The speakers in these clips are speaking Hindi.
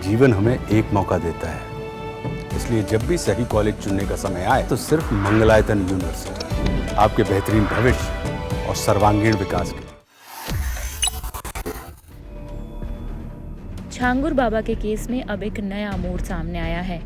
जीवन हमें एक मौका देता है, इसलिए जब भी सही कॉलेज चुनने का समय आए तो सिर्फ मंगलायतन यूनिवर्सिटी आपके बेहतरीन भविष्य और सर्वांगीण विकास के। छांगुर बाबा के केस में अब एक नया मोड़ सामने आया है।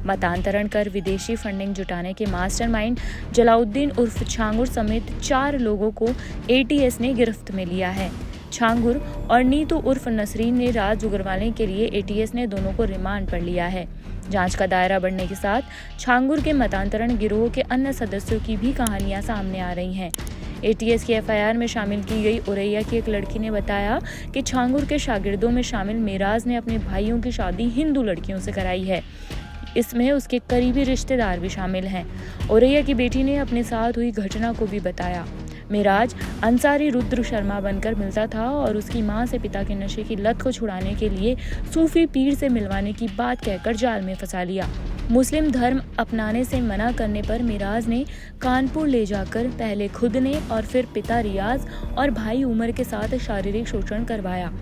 मतांतरण कर विदेशी फंडिंग जुटाने के मास्टरमाइंड जलाउद्दीन उर्फ छांगुर समेत 4 लोगों को एटीएस ने गिरफ्त में लिया है। छांगुर और नीतू उर्फ नसरीन ने राज उगरवाने के लिए एटीएस ने दोनों को रिमांड पर लिया है। जांच का दायरा बढ़ने के साथ छांगुर के मतांतरण गिरोह के अन्य सदस्यों की भी कहानियां सामने आ रही हैं। एटीएस की एफआईआर में शामिल की गई औरैया की एक लड़की ने बताया कि छांगुर के शागिर्दों में शामिल मेराज ने अपने भाइयों की शादी हिंदू लड़कियों से कराई है। इसमें उसके करीबी रिश्तेदार भी शामिल हैं। औरैया की बेटी ने अपने साथ हुई घटना को भी बताया। मेराज अंसारी रुद्र शर्मा बनकर मिलता था और उसकी मां से पिता के नशे की लत को छुड़ाने के लिए सूफी पीर से मिलवाने की बात कहकर जाल में फंसा लिया। मुस्लिम धर्म अपनाने से मना करने पर मेराज ने कानपुर ले जाकर पहले खुद ने और फिर पिता रियाज और भाई उमर के साथ शारीरिक शोषण करवाया।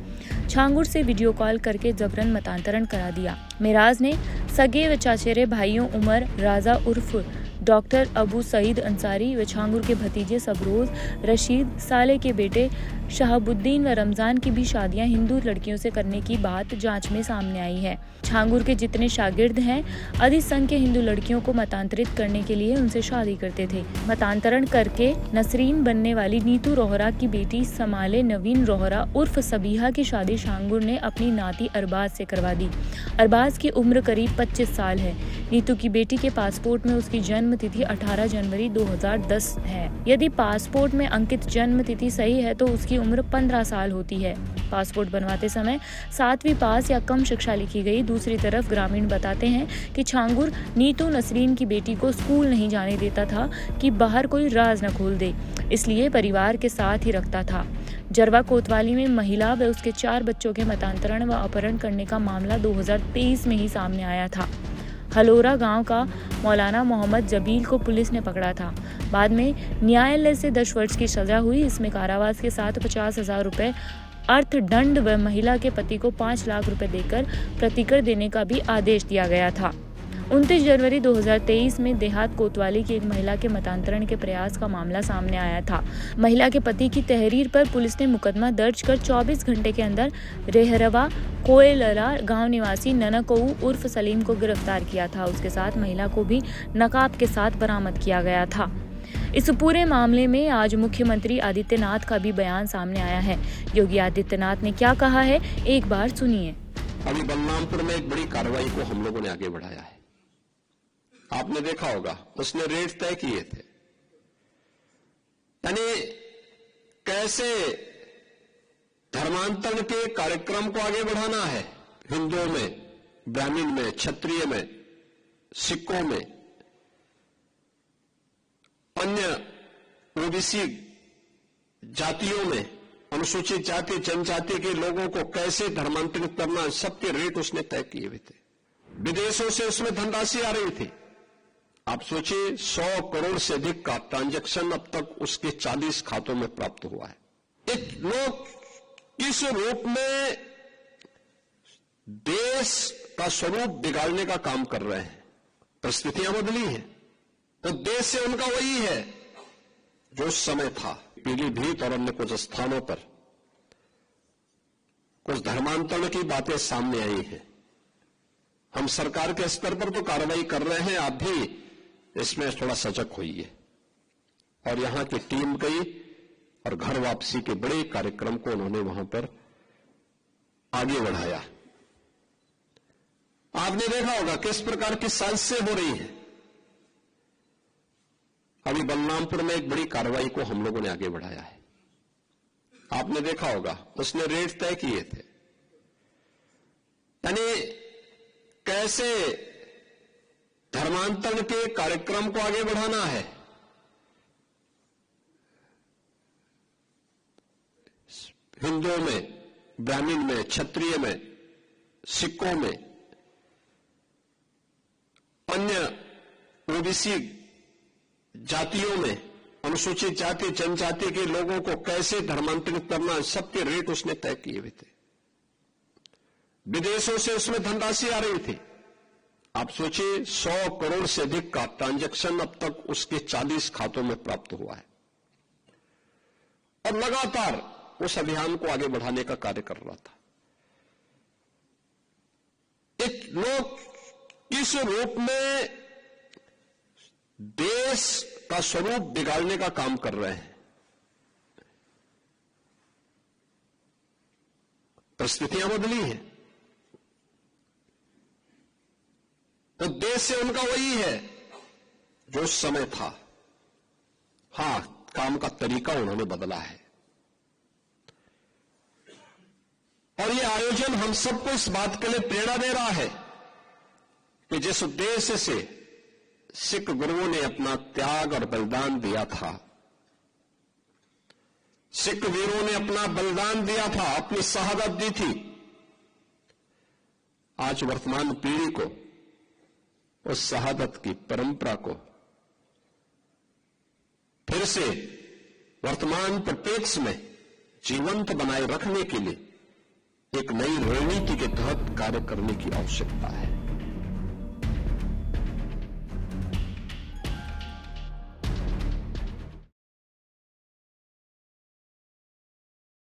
छांगुर से वीडियो कॉल करके जबरन मतांतरण करा दिया। मेराज ने सगे व चाचेरे भाइयों उमर, राजा उर्फ डॉक्टर अबू सईद अंसारी व छांगुर के भतीजे सबरोज, रशीद, साले के बेटे शहाबुद्दीन व रमजान की भी शादियां हिंदू लड़कियों से करने की बात जांच में सामने आई है। छांगुर के जितने शागिर्द हैं, अधिसंख्य हिंदू लड़कियों को मतांतरित करने के लिए उनसे शादी करते थे। मतांतरण करके नसरीन बनने वाली नीतू रोहरा की बेटी समाले नवीन रोहरा उर्फ सबीहा की शादी छांगुर ने अपनी नाती अरबाज से करवा दी। अरबाज की उम्र करीब 25 साल है। नीतू की बेटी के पासपोर्ट में उसकी जन्म तिथि 18 जनवरी 2010 है। यदि पासपोर्ट में अंकित जन्म तिथि सही है तो उसकी उम्र 15 साल होती है। पासपोर्ट बनवाते समय 7वीं पास या कम शिक्षा लिखी गई। दूसरी तरफ ग्रामीण बताते हैं कि छांगुर नीतू नसरीन की बेटी को स्कूल नहीं जाने देता था कि बाहर कोई राज न खोल दे, इसलिए परिवार के साथ ही रखता था। जरवा कोतवाली में महिला व उसके 4 बच्चों के मतांतरण व अपहरण करने का मामला 2023 में ही सामने आया था। हलोरा गांव का मौलाना मोहम्मद जबील को पुलिस ने पकड़ा था। बाद में न्यायालय से 10 वर्ष की सजा हुई। इसमें कारावास के साथ 50,000 रुपए अर्थदंड व महिला के पति को 5 लाख रुपए देकर प्रतिकर देने का भी आदेश दिया गया था। 29 जनवरी 2023 में देहात कोतवाली की एक महिला के मतांतरण के प्रयास का मामला सामने आया था। महिला के पति की तहरीर पर पुलिस ने मुकदमा दर्ज कर 24 घंटे के अंदर रेहरवा कोयलरा गांव निवासी ननकऊ उर्फ सलीम को गिरफ्तार किया था। उसके साथ महिला को भी नकाब के साथ बरामद किया गया था। इस पूरे मामले में आज मुख्यमंत्री आदित्यनाथ का भी बयान सामने आया है। योगी आदित्यनाथ ने क्या कहा है, एक बार सुनिए। अभी बलरामपुर में एक बड़ी कार्रवाई को हम लोगों ने आगे बढ़ाया है। आपने देखा होगा, उसने रेट तय किए थे, यानी कैसे धर्मांतरण के कार्यक्रम को आगे बढ़ाना है। हिंदुओं में, ब्राह्मण में, क्षत्रिय में, सिखों में, अन्य ओबीसी जातियों में, अनुसूचित जाति जनजाति के लोगों को कैसे धर्मांतरित करना, सबके रेट उसने तय किए हुए थे। विदेशों से उसमें धनराशि आ रही थी। आप सोचिए, 100 करोड़ से अधिक का ट्रांजैक्शन अब तक उसके 40 खातों में प्राप्त हुआ है। एक लोग किस रूप में देश का स्वरूप बिगाड़ने का काम कर रहे हैं। परिस्थितियां बदली हैं, तो देश से उनका वही है जो उस समय था। पीलीभीत और अन्य कुछ स्थानों पर कुछ धर्मांतरण की बातें सामने आई हैं। हम सरकार के स्तर पर तो कार्रवाई कर रहे हैं, आप भी इसमें थोड़ा सजग होइए। और यहां की टीम गई और घर वापसी के बड़े कार्यक्रम को उन्होंने वहां पर आगे बढ़ाया। आपने देखा होगा किस प्रकार की साजिशें हो रही हैं। अभी बलरामपुर में एक बड़ी कार्रवाई को हम लोगों ने आगे बढ़ाया है। आपने देखा होगा, उसने रेट तय किए थे, यानी कैसे धर्मांतरण के कार्यक्रम को आगे बढ़ाना है। हिंदुओं में, ब्राह्मण में, क्षत्रिय में, सिखों में, अन्य ओबीसी जातियों में, अनुसूचित जाति जनजाति के लोगों को कैसे धर्मांतरित करना, सबके रेट उसने तय किए हुए थे। विदेशों से उसमें धनराशि आ रही थी। आप सोचिए 100 करोड़ से अधिक का ट्रांजैक्शन अब तक उसके 40 खातों में प्राप्त हुआ है और लगातार उस अभियान को आगे बढ़ाने का कार्य कर रहा था। एक लोग किस रूप में देश का स्वरूप बिगाड़ने का काम कर रहे हैं, परिस्थितियां बदली हैं। उद्देश्य उनका वही है जो उस समय था। हां, काम का तरीका उन्होंने बदला है और यह आयोजन हम सबको इस बात के लिए प्रेरणा दे रहा है कि जिस उद्देश्य से सिख गुरुओं ने अपना त्याग और बलिदान दिया था, सिख वीरों ने अपना बलिदान दिया था, अपनी शहादत दी थी, आज वर्तमान पीढ़ी को उस शहादत की परंपरा को फिर से वर्तमान परिप्रेक्ष्य में जीवंत बनाए रखने के लिए एक नई रणनीति के तहत कार्य करने की आवश्यकता है।